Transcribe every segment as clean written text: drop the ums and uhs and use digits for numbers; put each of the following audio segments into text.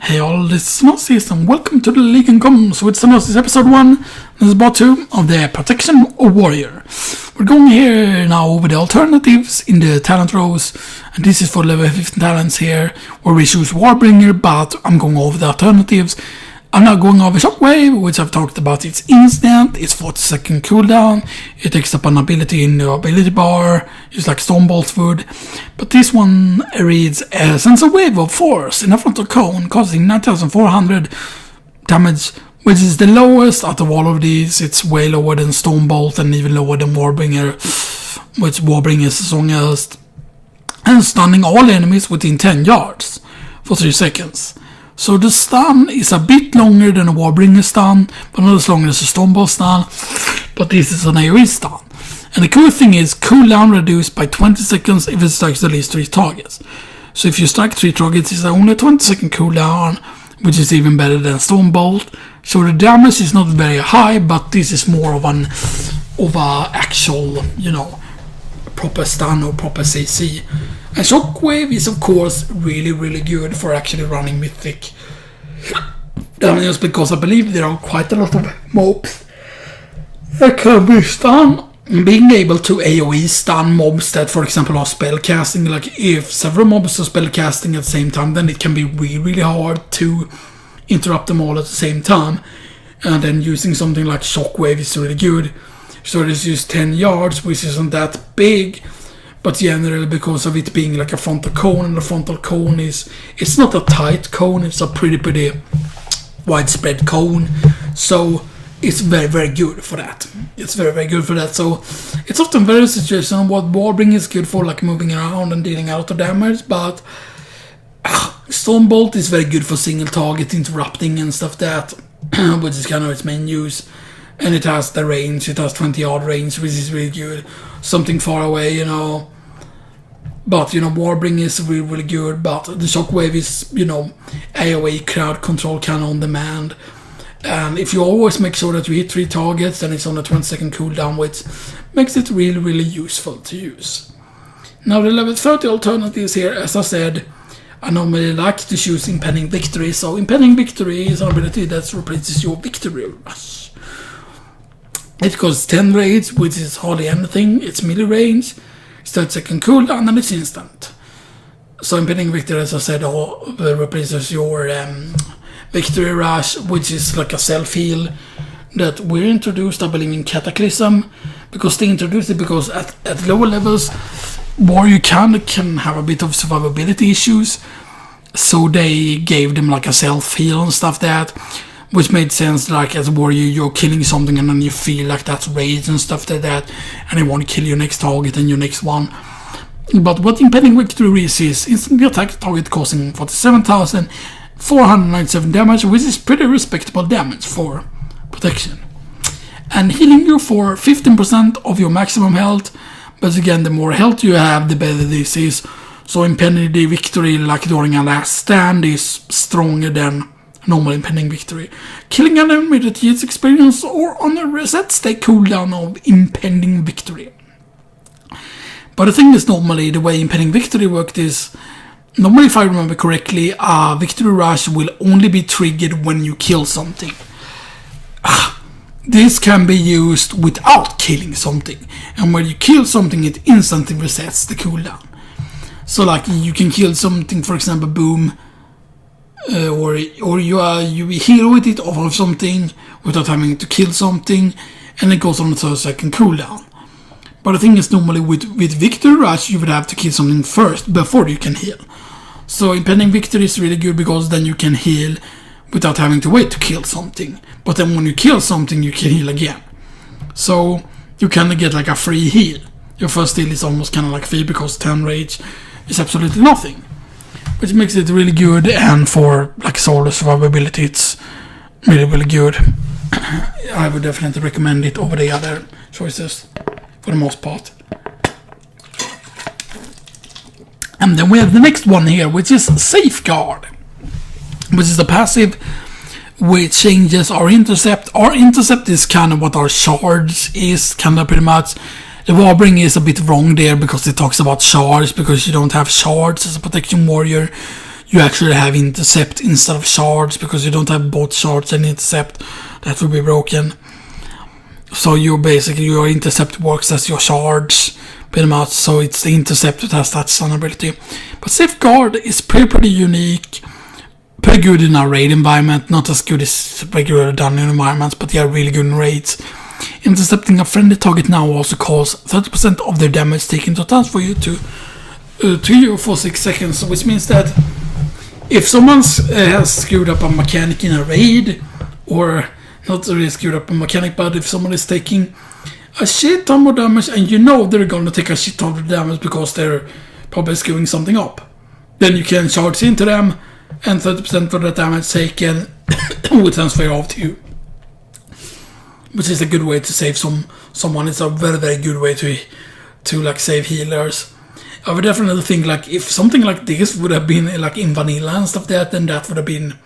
Hey all, this is Xenoxis and welcome to the League and Commons with Xenoxis episode 1. This is part 2 of the Protection Warrior. We're going here now over the alternatives in the talent rows, and this is for level 15 talents here, where we choose Warbringer, but I'm going over the alternatives. I'm not going over Shockwave, which I've talked about. It's instant, it's 40-second cooldown, it takes up an ability in the ability bar, just like Stormbolt would. But this one reads, sends a wave of force in a frontal cone, causing 9400 damage, which is the lowest out of all of these. It's way lower than Stormbolt and even lower than Warbringer, which Warbringer is the strongest. And stunning all enemies within 10 yards for 3 seconds. So the stun is a bit longer than a Warbringer stun, but not as long as a Stormbolt stun. But this is an AoE stun. And the cool thing is cooldown reduced by 20 seconds if it strikes at least 3 targets. So if you strike 3 targets, it's only a 20-second cooldown, which is even better than Stormbolt. So the damage is not very high, but this is more of a actual, proper stun or proper CC. And Shockwave is of course really good for actually running Mythic. Just because I believe there are quite a lot of mobs that can be stunned. Being able to AoE stun mobs that, for example, are spellcasting, like if several mobs are spellcasting at the same time, then it can be really hard to interrupt them all at the same time. And then using something like Shockwave is really good. So it's just 10 yards, which isn't that big, but generally because of it being like a frontal cone, and the frontal cone it's not a tight cone, it's a pretty widespread cone. So it's very good for that. It's very good for that. So it's often very situational. What Warbringer is good for, like moving around and dealing out of damage, but Stormbolt is very good for single target interrupting and stuff that, which is kind of its main use. And it has the range, it has 20 yard range, which is really good. Something far away, But, Warbringer is really good, but the Shockwave is, AoE crowd control kind of on demand. And if you always make sure that you hit 3 targets, then it's on a 20-second cooldown, which makes it really useful to use. Now the level 30 alternatives here, as I said, I normally like to choose Impending Victory. So Impending Victory is an ability that replaces your Victory Rush. It costs 10 rage, which is hardly anything. It's melee range, it's 30-second cooldown, and it's instant. So Impending Victory, as I said, replaces your Victory Rush, which is like a self-heal that we introduced, I believe, in Cataclysm. Because they introduced it because at lower levels, Warrior can have a bit of survivability issues. So they gave them like a self-heal and stuff that, which made sense. Like as a warrior, you're killing something and then you feel like that's rage and stuff like that, and they want to kill your next target and your next one. But what Impending Victory is instantly attack the target, causing 47,497 damage, which is pretty respectable damage for protection. And healing you for 15% of your maximum health, but again, the more health you have, the better this is. So Impending Victory, like during a last stand, is stronger than normal Impending Victory. Killing an enemy that yields experience or on a reset state cooldown of Impending Victory. But the thing is, normally the way Impending Victory worked is, normally if I remember correctly, a Victory Rush will only be triggered when you kill something. This can be used without killing something, and when you kill something it instantly resets the cooldown. So like you can kill something, for example, boom, or you heal with it off of something without having to kill something, and it goes on a 30-second cooldown. But the thing is, normally with Victory Rush you would have to kill something first before you can heal. So Impending Victory is really good because then you can heal without having to wait to kill something. But then when you kill something you can heal again. So you kind of get like a free heal. Your first heal is almost kind of like free because 10 rage is absolutely nothing, which makes it really good. And for like solo survivability it's really good. I would definitely recommend it over the other choices for the most part. And then we have the next one here, which is Safeguard, which is a passive which changes our intercept. Our intercept is kind of what our shards is, kind of pretty much. The Warbringer is a bit wrong there because it talks about shards, because you don't have shards as a protection warrior. you actually have intercept instead of shards, because you don't have both shards and intercept. That would be broken. So your intercept works as your shards, pretty much. So it's the intercept that has that stun ability. But safeguard is pretty unique, pretty good in a raid environment. Not as good as regular dungeon environments, but they are really good in raids. Intercepting a friendly target now also causes 30% of their damage taken to transfer you to you for 6 seconds, which means that if someone has screwed up a mechanic in a raid, or not really screwed up a mechanic, but if someone is taking a shit ton more damage and you know they're going to take a shit ton of damage because they're probably screwing something up, then you can charge into them and 30% of the damage taken will transfer off to you. Which is a good way to save someone. It's a very, very good way to like save healers. I would definitely think like if something like this would have been like in vanilla and stuff like that, then that would have been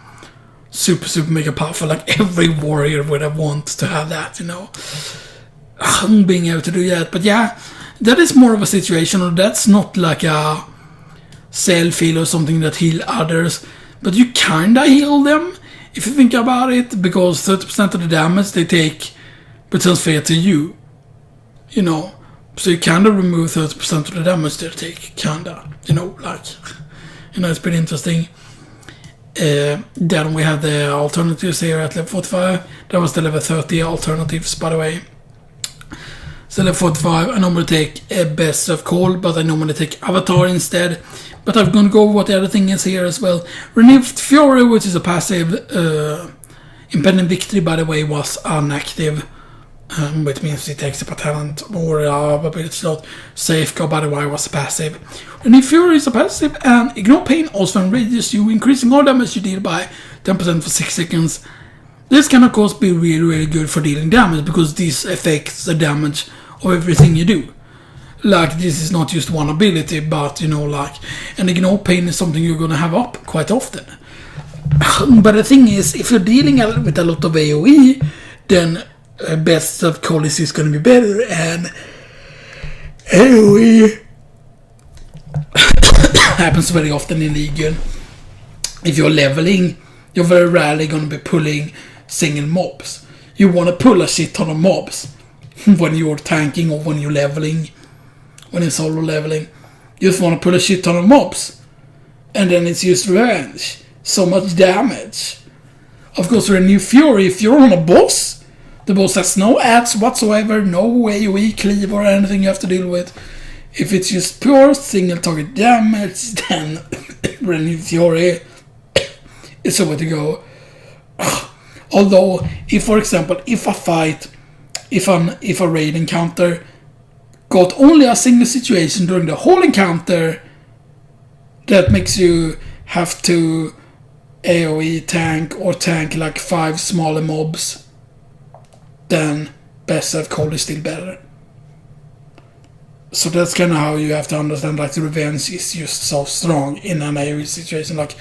super, super mega powerful. Like every warrior would have wanted to have that, you know. Being able to do that. But yeah, that is more of a situation, or that's not like a self heal or something that heal others. But you kinda heal them if you think about it, because 30% of the damage they take but transfer to you. You know. So you kinda remove 30% of the damage they take, kinda. You know, like, you know, it's pretty interesting. Then we have the alternatives here at level 45. That was the level 30 alternatives, by the way. So level 45, I normally take Best of Call, but I normally take Avatar instead. But I'm gonna go over what the other thing is here as well. Renewed Fury, which is a passive. Impending Victory, by the way, was inactive. Which means it takes up a talent or ability slot. Safeguard, by the way, was a passive. Renewed Fury is a passive, and Ignore Pain also enrages you, increasing all damage you deal by 10% for 6 seconds. This can of course be really, really good for dealing damage, because this affects the damage of everything you do. Like, this is not just one ability, but you know, like, and Ignore Pain is something you're gonna have up quite often. But the thing is, if you're dealing with a lot of AoE, then Best of Call is going to be better, and AoE happens very often in Legion. If you're leveling, you're very rarely going to be pulling single mobs. You want to pull a shit ton of mobs when you're tanking or when you're leveling, when you're solo leveling. You just want to pull a shit ton of mobs, and then it's just revenge. So much damage. Of course, with a Renewed Fury, if you're on a boss, the boss has no ads whatsoever, no AoE cleave or anything you have to deal with. If it's just pure single target damage, then Renewed Fury is the way to go. Although, if for example, if a raid encounter got only a single situation during the whole encounter, that makes you have to AoE tank or tank like 5 smaller mobs, then Best of Call is still better. So that's kind of how you have to understand, like, the revenge is just so strong in an AoE situation. Like,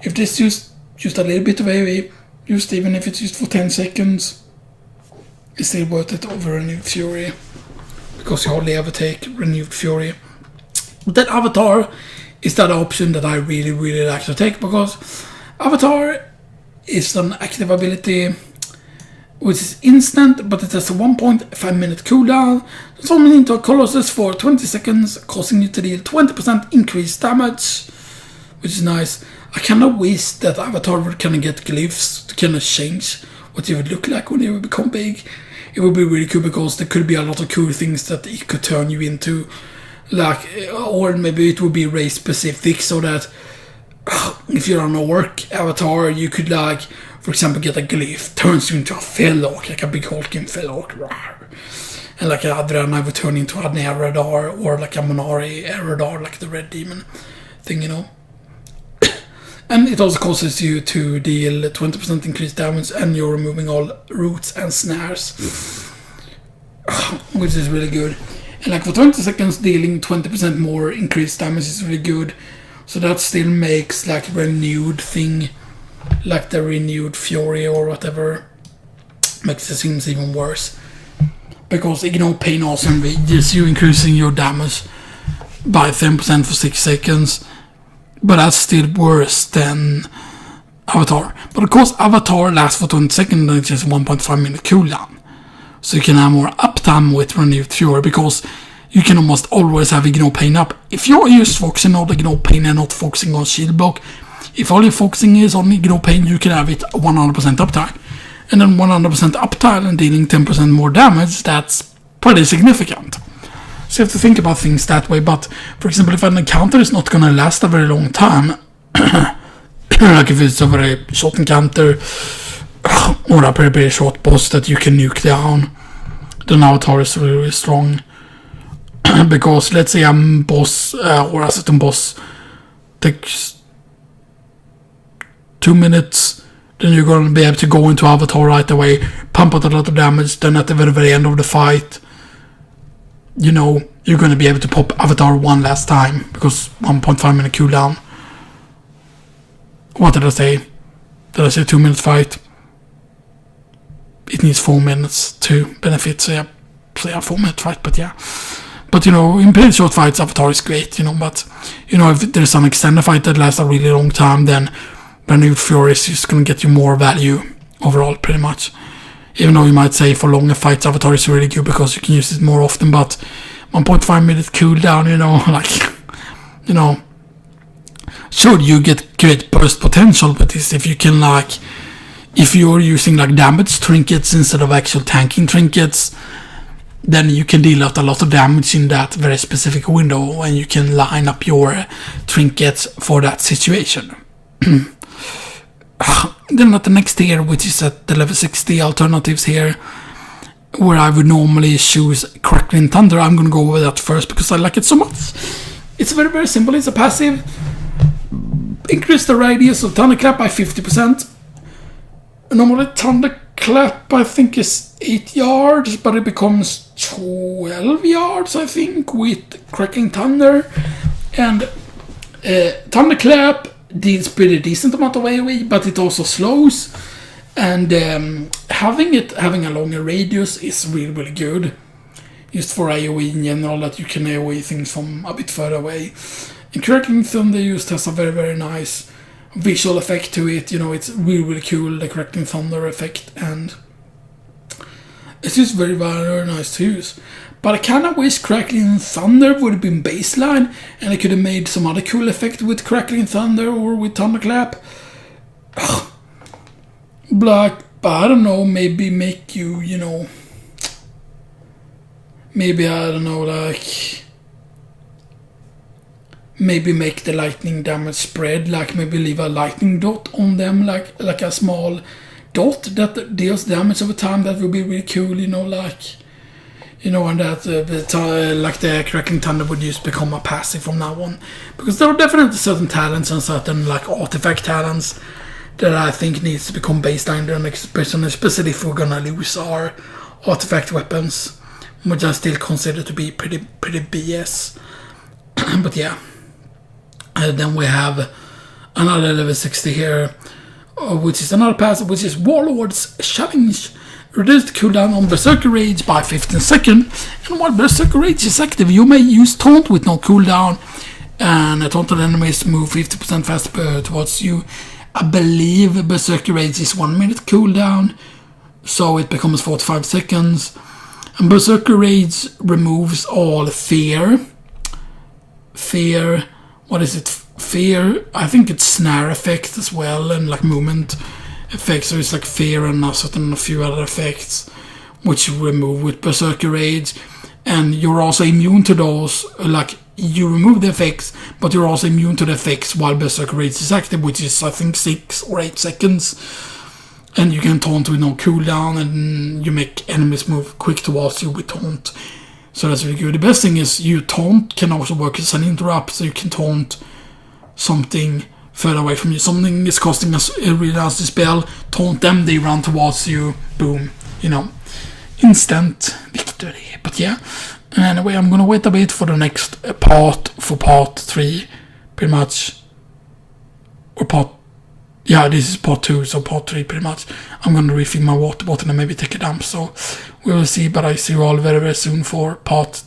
if this just a little bit of AoE, just even if it's just for 10 seconds, it's still worth it over Renewed Fury, because you hardly ever take Renewed Fury. But that Avatar is that option that I really, really like to take, because Avatar is an active ability which is instant, but it has a 1.5 minute cooldown. Transforming into a Colossus for 20 seconds, causing you to deal 20% increased damage, which is nice. I kind of wish that Avatar would kind of get glyphs to kind of change what it would look like when it would become big. It would be really cool, because there could be a lot of cool things that it could turn you into. Like, or maybe it would be race specific, so that if you're an orc avatar, you could, like, for example, get a glyph, turns you into a fell orc, like a big hulking fell orc. And like Adriana would turn into an Eredar, or like a Monari Eredar, like the red demon thing, you know. And it also causes you to deal 20% increased damage, and you're removing all roots and snares, which is really good. And like for 20 seconds, dealing 20% more increased damage is really good. So that still makes like renewed thing, like the Renewed Fury or whatever, makes it seems even worse. Because Ignore Pain also enrages you, increasing your damage by 10% for 6 seconds. but that's still worse than Avatar. But of course, Avatar lasts for 20 seconds and it's just 1.5 minute cooldown. So you can have more uptime with Renewed Fury because you can almost always have Ignore Pain up. If you're just focusing on Ignore Pain and not focusing on Shield Block, if all you're focusing is on Ignore Pain, you can have it 100% uptime. And then 100% uptime and dealing 10% more damage, that's pretty significant. So you have to think about things that way. But for example, if an encounter is not going to last a very long time, like if it's a very short encounter or a very, very short boss that you can nuke down, then Avatar is really, really strong. Because let's say a boss or a certain boss takes 2 minutes, then you're going to be able to go into Avatar right away, pump out a lot of damage, then at the very, very end of the fight, you know, you're going to be able to pop Avatar one last time, because 1.5 minute cooldown. What did I say? Did I say 2 minute fight? It needs 4 minutes to benefit, so yeah, 4 minute fight, but yeah. But, you know, in pretty short fights, Avatar is great, you know, but, you know, if there's an extended fight that lasts a really long time, then Renewed Fury is just going to get you more value overall, pretty much. Even though you might say for longer fights, Avatar is really good because you can use it more often, but 1.5 minute cooldown, you know, like, you know, sure, you get great burst potential, but if you can, like, if you're using, like, damage trinkets instead of actual tanking trinkets, then you can deal out a lot of damage in that very specific window, and you can line up your trinkets for that situation. Then at the next tier, which is at the level 60 alternatives here, where I would normally choose Crackling Thunder, I'm going to go over that first because I like it so much. It's very, very simple. It's a passive. Increase the radius of thunderclap by 50%. Normally thunderclap, I think, is 8 yards, but it becomes 12 yards, I think, with Crackling Thunder. And thunderclap deals pretty decent amount of AoE, but it also slows. And having a longer radius is really, really good. Just for AoE in general, that you can AoE things from a bit further away. And Crackling Thunder just has a very, very nice visual effect to it. You know, it's really, really cool, the Crackling Thunder effect, and it's just very, very nice to use. But I kind of wish Crackling Thunder would have been baseline, and I could have made some other cool effect with Crackling Thunder or with Thunderclap. But I don't know, maybe make you, you know, maybe, I don't know, like, maybe make the lightning damage spread, like maybe leave a lightning dot on them, like a small dot that deals damage over time. That would be really cool, you know, like, you know, and that like the Crackling Thunder would just become a passive from now on. Because there are definitely certain talents and certain, like, artifact talents that I think needs to become baseline, and especially if we're gonna lose our artifact weapons, which I still consider to be pretty BS. But yeah. Then we have another level 60 here, which is another pass, which is Warlord's Challenge. Reduce the cooldown on Berserker Rage by 15 seconds, and while Berserker Rage is active, you may use Taunt with no cooldown, and taunted enemies move 50% faster towards you. I believe Berserker Rage is 1 minute cooldown, so it becomes 45 seconds. And Berserker Rage removes all fear, what is it? Fear, I think it's snare effect as well, and like movement effects, so it's like fear and a few other effects which you remove with Berserker Rage. And you're also immune to those, like, you remove the effects, but you're also immune to the effects while Berserker Rage is active, which is, I think, 6 or 8 seconds. And you can taunt with no cooldown, and you make enemies move quick towards you with taunt. So that's really good. The best thing is you taunt can also work as an interrupt, so you can taunt something further away from you. Something is costing us a really nasty spell, taunt them, they run towards you, boom, you know, instant victory. But yeah, anyway, I'm gonna wait a bit for the next part, for part 3, pretty much, or part, yeah, this is part 2, so part 3 pretty much. I'm gonna refill my water bottle and maybe take a dump, so we will see, but I see you all very, very soon for part